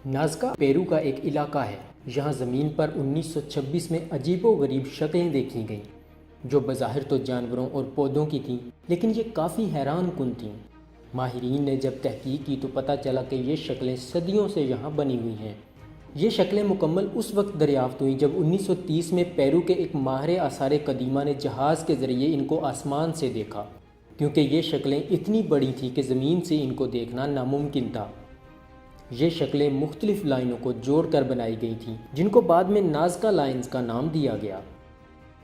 Nazca Peru का एक इलाका है। यहाँ ज़मीन पर 1926 में अजीब व गरीब शक्लें देखी गईं, जो बज़ाहिर तो जानवरों और पौधों की थीं, लेकिन ये काफ़ी हैरान कुन थीं। माहिरीन ने जब तहकीक की तो पता चला कि ये शक्लें सदियों से यहाँ बनी हुई हैं। ये शक्लें मुकम्मल उस वक्त दरियाफ्त हुई जब 1930 में पेरू के एक माहिर आसार कदीमा ने जहाज़ के ज़रिए इनको आसमान से देखा, क्योंकि ये शक्लें इतनी बड़ी थीं कि ज़मीन से इनको देखना नामुमकिन था। ये शक्लें मुख्तलिफ़ लाइनों को जोड़कर बनाई गई थीं, जिनको बाद में नाज़का लाइन्स का नाम दिया गया।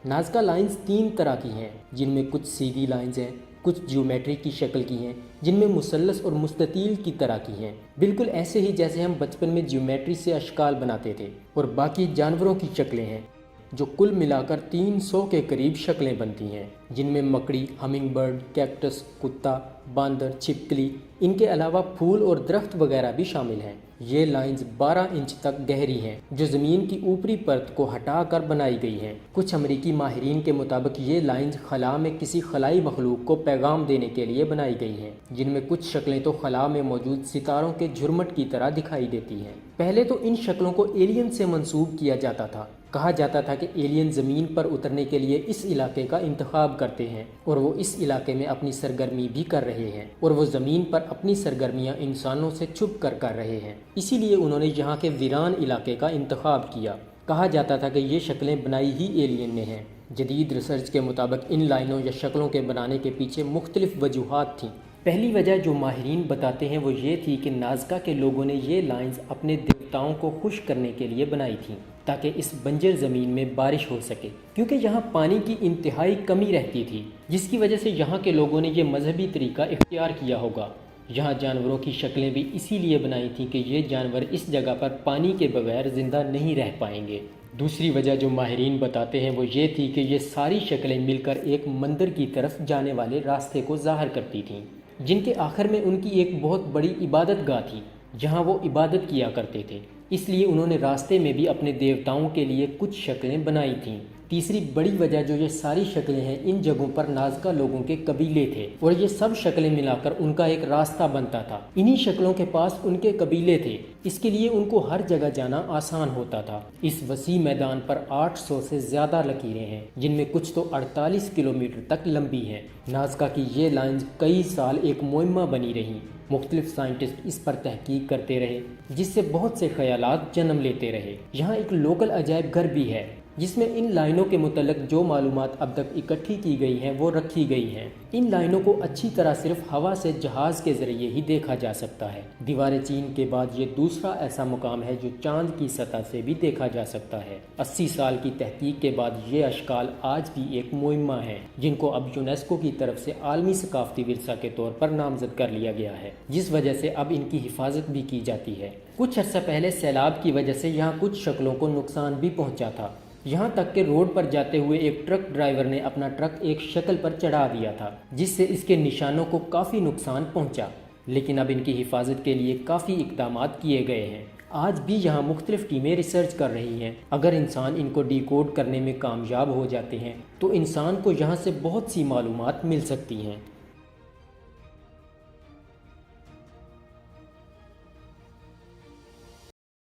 नाज़का लाइन्स 3 तरह की हैं, जिनमें कुछ सीधी लाइन्स हैं, कुछ ज्योमेट्री की शक्ल की हैं, जिनमें मुसल्लस और मुस्ततील की तरह की हैं, बिल्कुल ऐसे ही जैसे हम बचपन में ज्योमेट्री से अशकाल बनाते थे। और बाकी जानवरों की शक्लें हैं, जो कुल मिलाकर 300 के करीब शक्लें बनती हैं, जिनमें मकड़ी, हमिंग बर्ड, कैक्टस, कुत्ता, बांदर, छिपकली, इनके अलावा फूल और दरख्त वगैरह भी शामिल हैं। ये लाइंस 12 इंच तक गहरी हैं, जो ज़मीन की ऊपरी परत को हटाकर बनाई गई हैं। कुछ अमरीकी माहिरीन के मुताबिक ये लाइंस खला में किसी खलाई मखलूक को पैगाम देने के लिए बनाई गई हैं, जिनमें कुछ शक्लें तो खला में मौजूद सितारों के झुरमट की तरह दिखाई देती हैं। पहले तो इन शक्लों को एलियन से मंसूब किया जाता था। कहा जाता था कि एलियन ज़मीन पर उतरने के लिए इस इलाके का इंतखाब करते हैं और वो इस इलाके में अपनी सरगर्मी भी कर रहे हैं, और वो ज़मीन पर अपनी सरगर्मियाँ इंसानों से छुप कर रहे हैं। इसीलिए उन्होंने यहाँ के वीरान इलाके का इंतखाब किया। कहा जाता था कि ये शक्लें बनाई ही एलियन ने हैं। जदीद रिसर्च के मुताबिक इन लाइनों या शक्लों के बनाने के पीछे मुख्तलिफ वजूहात थीं। पहली वजह जो माहिरीन बताते हैं वो ये थी कि नाज़का के लोगों ने ये लाइंस अपने देवताओं को खुश करने के लिए बनाई थीं, ताकि इस बंजर ज़मीन में बारिश हो सके, क्योंकि यहाँ पानी की इंतहाई कमी रहती थी, जिसकी वजह से यहाँ के लोगों ने ये मजहबी तरीका इख्तियार किया होगा। यहाँ जानवरों की शक्लें भी इसीलिए बनाई थीं कि ये जानवर इस जगह पर पानी के बगैर ज़िंदा नहीं रह पाएंगे। दूसरी वजह जो माहिरीन बताते हैं वो ये थी कि ये सारी शक्लें मिलकर एक मंदिर की तरफ जाने वाले रास्ते को ज़ाहिर करती थीं, जिनके आखिर में उनकी एक बहुत बड़ी इबादत गाह थी, जहाँ वो इबादत किया करते थे। इसलिए उन्होंने रास्ते में भी अपने देवताओं के लिए कुछ शक्लें बनाई थीं। तीसरी बड़ी वजह जो ये सारी शक्लें हैं, इन जगहों पर नाज़का लोगों के कबीले थे और ये सब शक्लें मिलाकर उनका एक रास्ता बनता था। इन्हीं शक्लों के पास उनके कबीले थे, इसके लिए उनको हर जगह जाना आसान होता था। इस वसी मैदान पर 800 से ज़्यादा लकीरें हैं, जिनमें कुछ तो 48 किलोमीटर तक लंबी हैं। नाज़का की ये लाइन्स कई साल एक मुहिम्मा बनी रहीं। मुख्तलिफ साइंटिस्ट इस पर तहकीक करते रहे, जिससे बहुत से ख्यालात जन्म लेते रहे। यहाँ एक लोकल अजायब घर भी है, जिसमें इन लाइनों के मुतल्लिक जो मालूमात अब तक इकट्ठी की गई हैं वो रखी गई हैं। इन लाइनों को अच्छी तरह सिर्फ हवा से जहाज़ के ज़रिए ही देखा जा सकता है। दीवार चीन के बाद ये दूसरा ऐसा मुकाम है जो चांद की सतह से भी देखा जा सकता है। 80 साल की तहकीक के बाद ये अशकाल आज भी एक मुहिम्मा है, जिनको अब यूनेस्को की तरफ से आलमी सकाफती विरसा के तौर पर नामजद कर लिया गया है, जिस वजह से अब इनकी हिफाजत भी की जाती है। कुछ अर्सा पहले सैलाब की वजह से यहाँ कुछ शक्लों को नुकसान भी पहुँचा था। यहाँ तक कि रोड पर जाते हुए एक ट्रक ड्राइवर ने अपना ट्रक एक शक्ल पर चढ़ा दिया था, जिससे इसके निशानों को काफ़ी नुकसान पहुँचा। लेकिन अब इनकी हिफाजत के लिए काफ़ी इक़दामात किए गए हैं। आज भी यहाँ मुख्तलिफ टीमें रिसर्च कर रही हैं। अगर इंसान इनको डिकोड करने में कामयाब हो जाते हैं तो इंसान को यहाँ से बहुत सी मालूमात मिल सकती हैं।